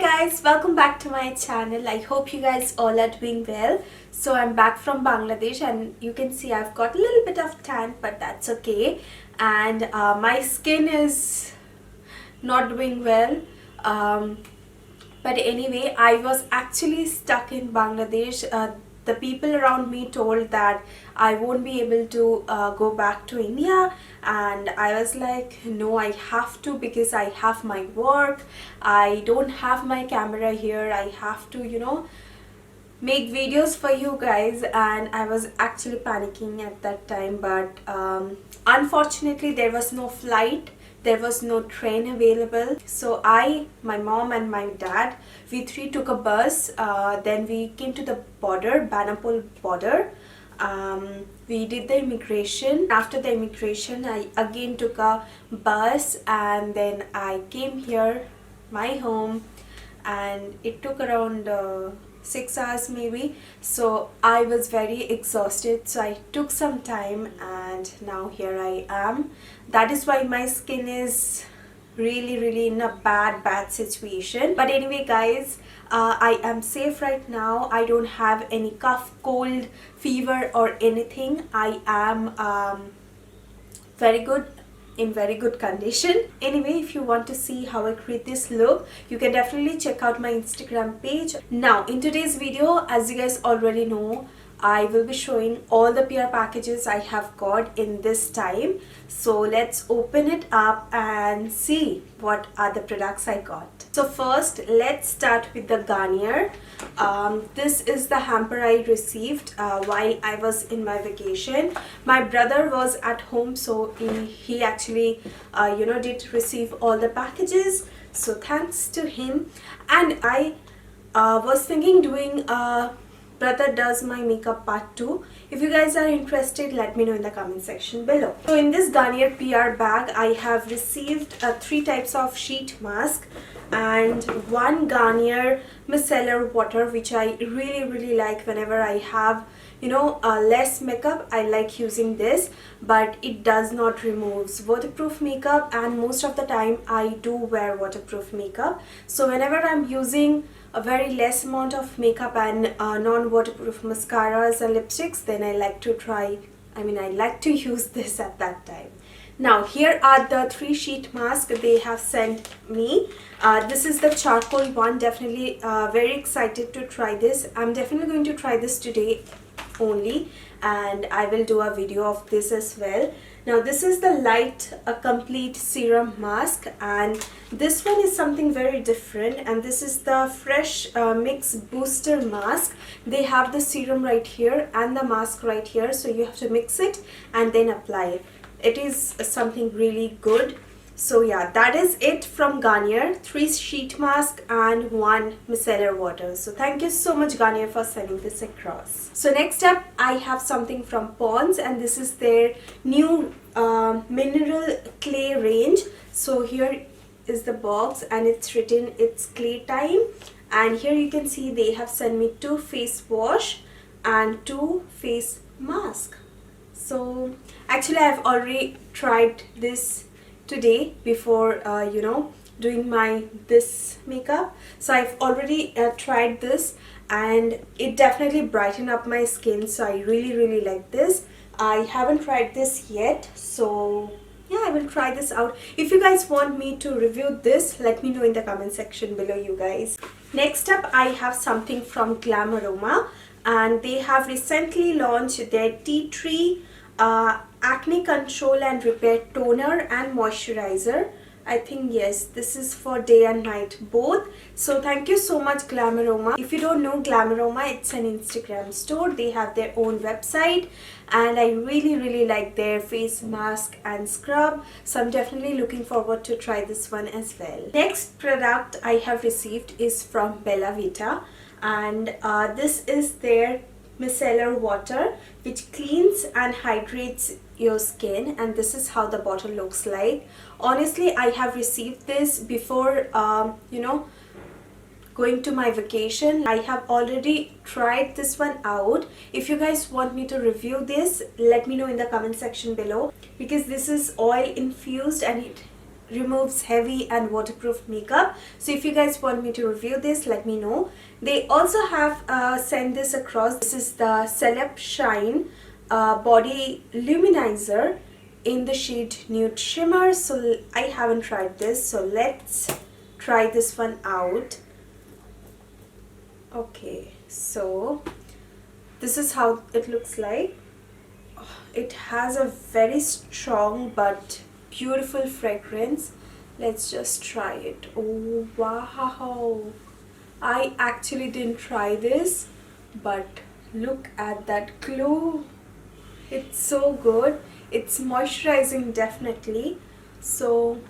guys, welcome back to my channel. I hope you guys all are doing well. So I'm back from Bangladesh and you can see I've got a little bit of tan, but that's okay. And my skin is not doing well. But anyway, I was actually stuck in Bangladesh. The people around me told that I won't be able to go back to India, and I was like, no, I have to, because I have my work. I don't have my camera here. I have to, make videos for you guys. And I was actually panicking at that time, but unfortunately there was no flight. There was no train available. So my mom and my dad, we three took a bus. Then we came to the border, Banapol border. We did the immigration. After the immigration, I again took a bus, and then I came here, my home, and it took around 6 hours maybe. So I was very exhausted, so I took some time, and now here I am. That is why my skin is really in a bad situation. But anyway guys, I am safe right now. I don't have any cough, cold, fever or anything. I am in very good condition. Anyway, if you want to see how I create this look, you can definitely check out my Instagram page. Now in today's video, as you guys already know, I will be showing all the PR packages I have got in this time. So let's open it up and see what are the products I got. So first, let's start with the Garnier. This is the hamper I received while I was in my vacation. My brother was at home, so he actually did receive all the packages. So thanks to him. And I was thinking doing Brother Does My Makeup Part 2. If you guys are interested, let me know in the comment section below. So in this Garnier PR bag, I have received 3 types of sheet mask and 1 Garnier micellar water, which I really like. Whenever I have less makeup, I like using this, but it does not remove waterproof makeup, and most of the time I do wear waterproof makeup. So whenever I'm using a very less amount of makeup and non-waterproof mascaras and lipsticks, then I like to use this at that time. Now here are the 3 sheet masks they have sent me. This is the charcoal one. Definitely very excited to try this. I'm definitely going to try this today only, and I will do a video of this as well. Now this is the light complete serum mask, and this one is something very different, and this is the fresh mix booster mask. They have the serum right here and the mask right here, so you have to mix it and then apply it. It is something really good. So yeah, that is it from Garnier. 3 sheet mask and 1 micellar water. So thank you so much Garnier for sending this across. So next up, I have something from Pond's, and this is their new mineral clay range. So here is the box, and it's written it's clay time. And here you can see they have sent me 2 face wash and 2 face mask. So actually I've already tried this today before doing this makeup. So I've already tried this, and it definitely brightened up my skin. So I really like this. I haven't tried this yet, so yeah, I will try this out. If you guys want me to review this, let me know in the comment section below, you guys. Next up, I have something from Glam Aroma, and they have recently launched their Tea Tree acne control and repair toner and moisturizer. I think yes, this is for day and night both. So thank you so much Glam Aroma. If you don't know Glam Aroma, it's an Instagram store. They have their own website, and I really like their face mask and scrub. So I'm definitely looking forward to try this one as well. Next product I have received is from Bella Vita, and this is their micellar water, which cleans and hydrates your skin, and this is how the bottle looks like. Honestly, I have received this before going to my vacation. I have already tried this one out. If you guys want me to review this, let me know in the comment section below, because this is oil infused and it removes heavy and waterproof makeup. So if you guys want me to review this, let me know. They also have sent this across. This is the Celeb Shine body luminizer in the shade Nude Shimmer. So I haven't tried this, so let's try this one out. Okay, so this is how it looks like. It has a very strong but beautiful fragrance. Let's just try it. Oh wow, I actually didn't try this, but look at that glow. It's so good. It's moisturizing definitely. So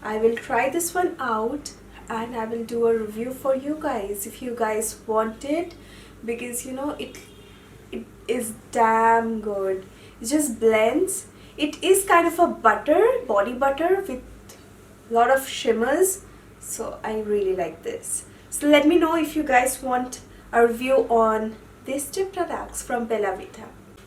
I will try this one out and I will do a review for you guys if you guys want it, because you know it is damn good. It just blends. It is kind of a body butter with a lot of shimmers, so I really like this. So let me know if you guys want a review on these two products from Bella Vita.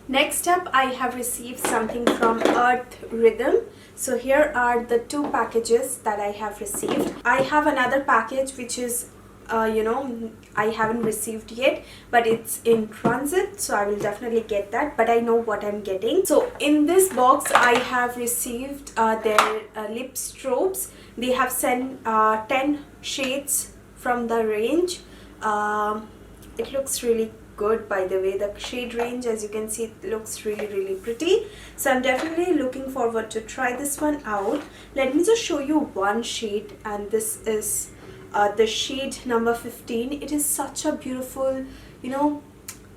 Next up, I have received something from Earth Rhythm. So here are the two packages that I have received. I have another package which is I haven't received yet, but it's in transit, so I will definitely get that, but I know what I'm getting. So in this box I have received their lip strobes. They have sent 10 shades from the range. It looks really good, by the way. The shade range, as you can see, it looks really pretty, so I'm definitely looking forward to try this one out. Let me just show you one shade, and this is the shade number 15. It is such a beautiful,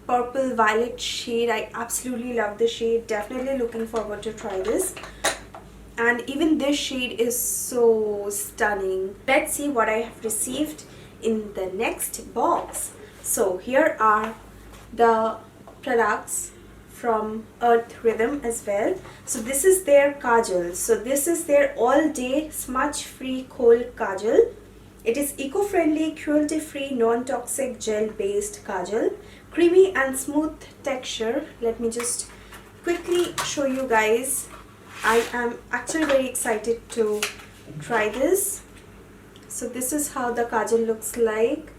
purple violet shade. I absolutely love the shade. Definitely looking forward to try this. And even this shade is so stunning. Let's see what I have received in the next box. So here are the products from Earth Rhythm as well. So this is their kajal. So this is their all day smudge free kohl kajal. It is eco-friendly, cruelty-free, non-toxic gel-based kajal. Creamy and smooth texture. Let me just quickly show you guys. I am actually very excited to try this. So this is how the kajal looks like,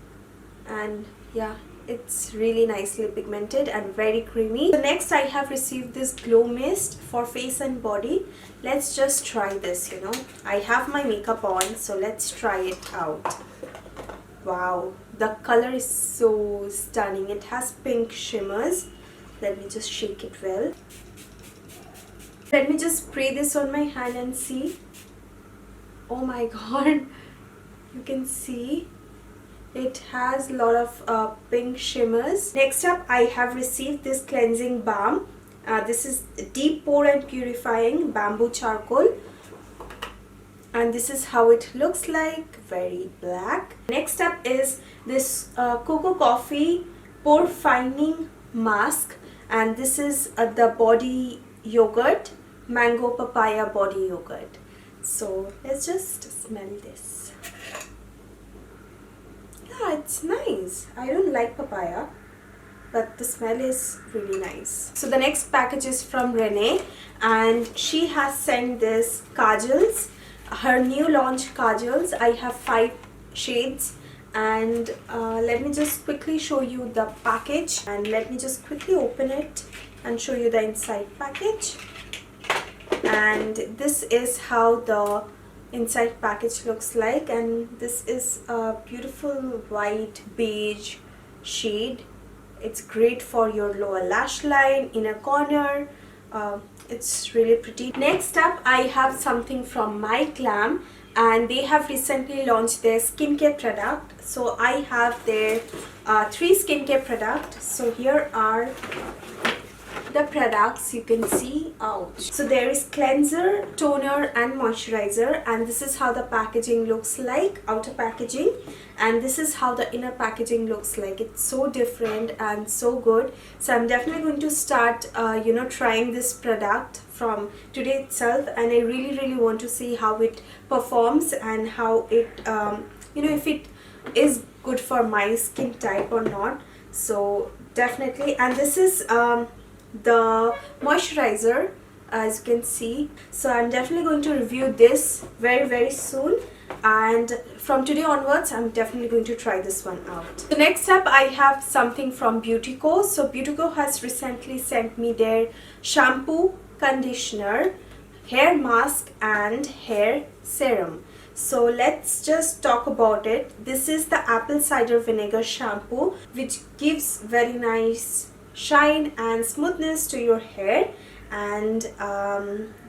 and yeah, it's really nicely pigmented and very creamy. So next I have received this glow mist for face and body. Let's just try this. I have my makeup on, so let's try it out. Wow, the color is so stunning. It has pink shimmers. Let me just shake it well. Let me just spray this on my hand and see. Oh my god, you can see it has a lot of pink shimmers. Next up, I have received this cleansing balm. This is deep pore and purifying bamboo charcoal, and this is how it looks like. Very black. Next up is this cocoa coffee pore fining mask, and this is the body yogurt, mango papaya body yogurt. So let's just smell this. Yeah, it's nice. I don't like papaya, but the smell is really nice. So the next package is from Renee, and she has sent this kajals, her new launch kajals. I have 5 shades, and let me just quickly show you the package, and let me just quickly open it and show you the inside package. And this is how the inside package looks like, and this is a beautiful white beige shade. It's great for your lower lash line, inner corner. It's really pretty. Next up, I have something from My Glam, and they have recently launched their skincare product. So I have their 3 skincare products. So here are the products. You can see. Ouch. So there is cleanser, toner and moisturizer, and this is how the packaging looks like, outer packaging, and this is how the inner packaging looks like. It's so different and so good. So I'm definitely going to start trying this product from today itself, and I really want to see how it performs and how it if it is good for my skin type or not. So definitely. And this is the moisturizer. as you can see. So I'm definitely going to review this very soon, and from today onwards I'm definitely going to try this one out. So next up I have something from Beautyco. So Beautyco has recently sent me their shampoo, conditioner, hair mask and hair serum. So let's just talk about it. This is the apple cider vinegar shampoo, which gives very nice shine and smoothness to your hair, and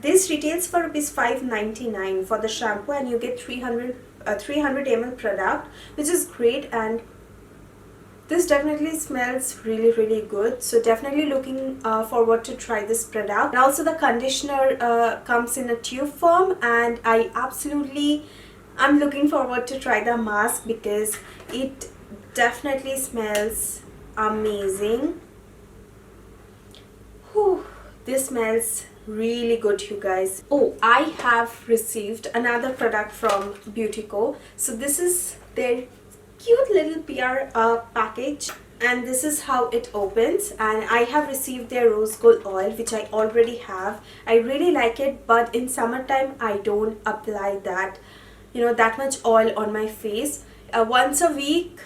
this retails for ₹5.99 for the shampoo, and you get 300 ml product, which is great, and this definitely smells really good. So definitely looking forward to try this product. And also the conditioner comes in a tube form, and I'm looking forward to try the mask because it definitely smells amazing. Whew, this smells really good, you guys. Oh, I have received another product from Beautyco. So this is their cute little PR package, and this is how it opens. And I have received their rose gold oil, which I already have. I really like it, but in summertime I don't apply that much oil on my face. Once a week,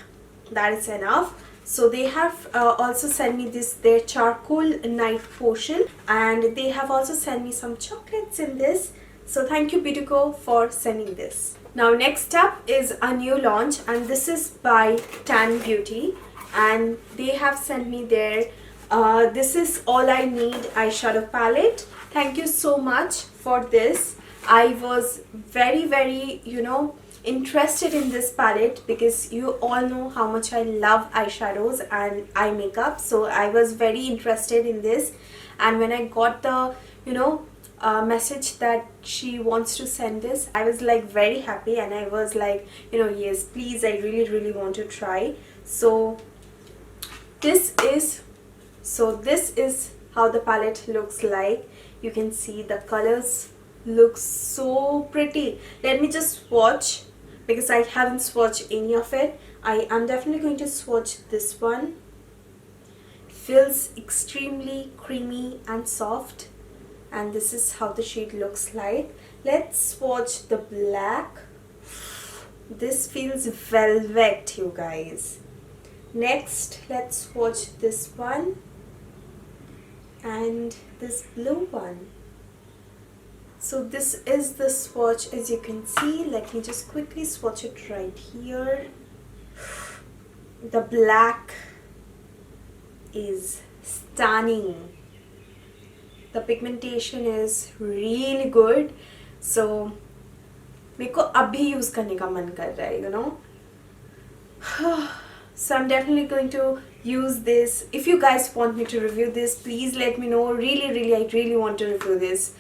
that is enough. So they have also sent me their charcoal night potion, and they have also sent me some chocolates in this. So thank you Beautyco for sending this. Now next up is a new launch, and this is by Tan Beauty, and they have sent me their this is All I Need eyeshadow palette. Thank you so much for this. I was very interested in this palette because you all know how much I love eyeshadows and eye makeup. So I was very interested in this, and when I got the message that she wants to send this, I was like very happy, and I was like, yes, please, I really want to try. So this is how the palette looks like. You can see the colors look so pretty. Let me just swatch because I haven't swatched any of it. I am definitely going to swatch this one. Feels extremely creamy and soft, and this is how the shade looks like. Let's swatch the black. This feels velvet, you guys. Next, let's swatch this one and this blue one. So this is the swatch, as you can see. Let me just quickly swatch it right here. The black is stunning. The pigmentation is really good. So मेरे को अभी use करने का मन कर रहा है, So I'm definitely going to use this. If you guys want me to review this, please let me know. Really, I really want to review this.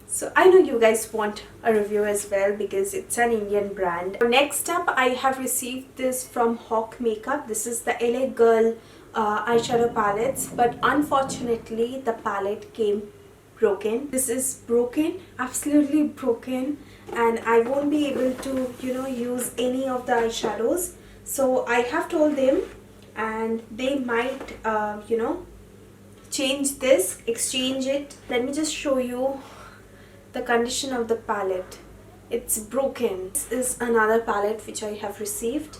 So I know you guys want a review as well because it's an Indian brand. Next up, I have received this from Hawk Makeup. This is the LA Girl eyeshadow palettes, but unfortunately the palette came broken. This is broken, absolutely broken, and I won't be able to use any of the eyeshadows. So I have told them, and they might change this, exchange it. Let me just show you the condition of the palette. It's broken. This is another palette which I have received,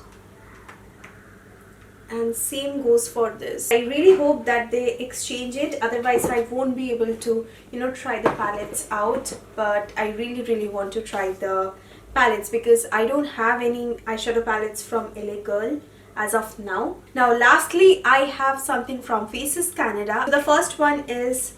and same goes for this. I really hope that they exchange it, otherwise I won't be able to try the palettes out. But I really want to try the palettes because I don't have any eyeshadow palettes from LA Girl as of now. Now lastly, I have something from Faces Canada. The first one is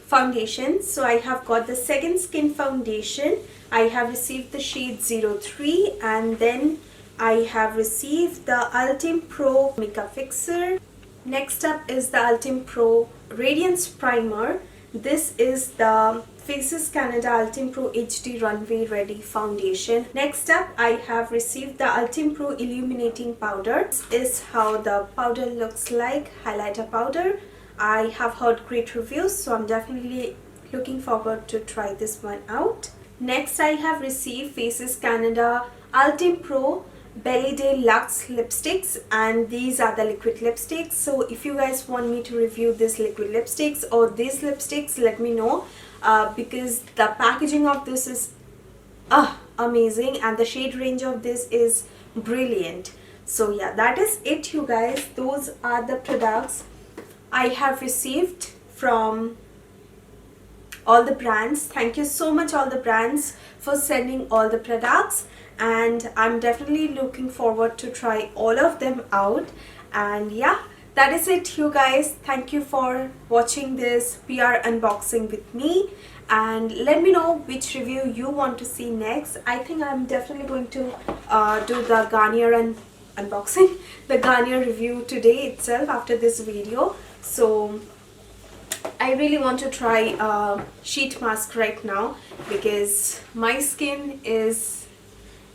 foundation. So I have got the Second Skin foundation. I have received the shade 03, and then I have received the Ultim Pro Makeup Fixer. Next up is the Ultim Pro Radiance Primer. This is the Faces Canada Ultim Pro HD Runway Ready Foundation. Next up, I have received the Ultim Pro Illuminating Powder. This is how the powder looks like, highlighter powder. I have heard great reviews, so I'm definitely looking forward to try this one out. Next, I have received Faces Canada Ultim Pro Belly Day Luxe lipsticks, and these are the liquid lipsticks. So if you guys want me to review this liquid lipsticks or these lipsticks, let me know, because the packaging of this is amazing and the shade range of this is brilliant. So yeah, that is it, you guys. Those are the products I have received from all the brands. Thank you so much, all the brands, for sending all the products, and I'm definitely looking forward to try all of them out. And yeah, that is it, you guys. Thank you for watching this PR unboxing with me, and let me know which review you want to see next. I think I'm definitely going to do the Garnier unboxing, the Garnier review today itself after this video. So I really want to try a sheet mask right now because my skin is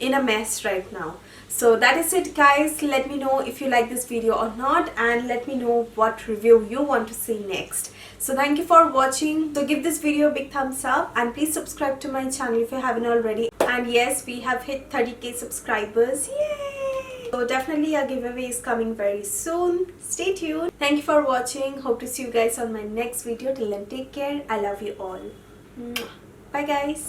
in a mess right now. So that is it, guys. Let me know if you like this video or not, and let me know what review you want to see next. So thank you for watching. So give this video a big thumbs up, and please subscribe to my channel if you haven't already. And yes, we have hit 30k subscribers. Yay! So definitely a giveaway is coming very soon. Stay tuned. Thank you for watching. Hope to see you guys on my next video. Till then, take care. I love you all. Mwah. Bye, guys.